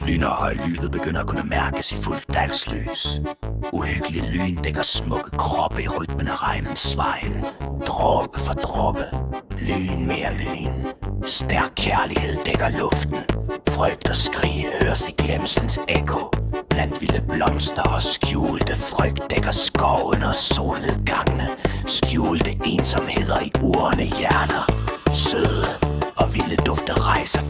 Lyn og højlydet begynder at kunne mærkes i fuldt dagslys. Uhyggelig lyn dækker smukke kroppe i rytmen af regnens vejen. Dråbe for dråbe, lyn mere lyn. Stærk kærlighed dækker luften. Frygt og skrig høres i glemselens ekko. Blandt vilde blomster og skjulte frygt dækker skoven og solnedgangene. Skjulte ensomheder i urne hjerner. Søde og vilde dufte rejser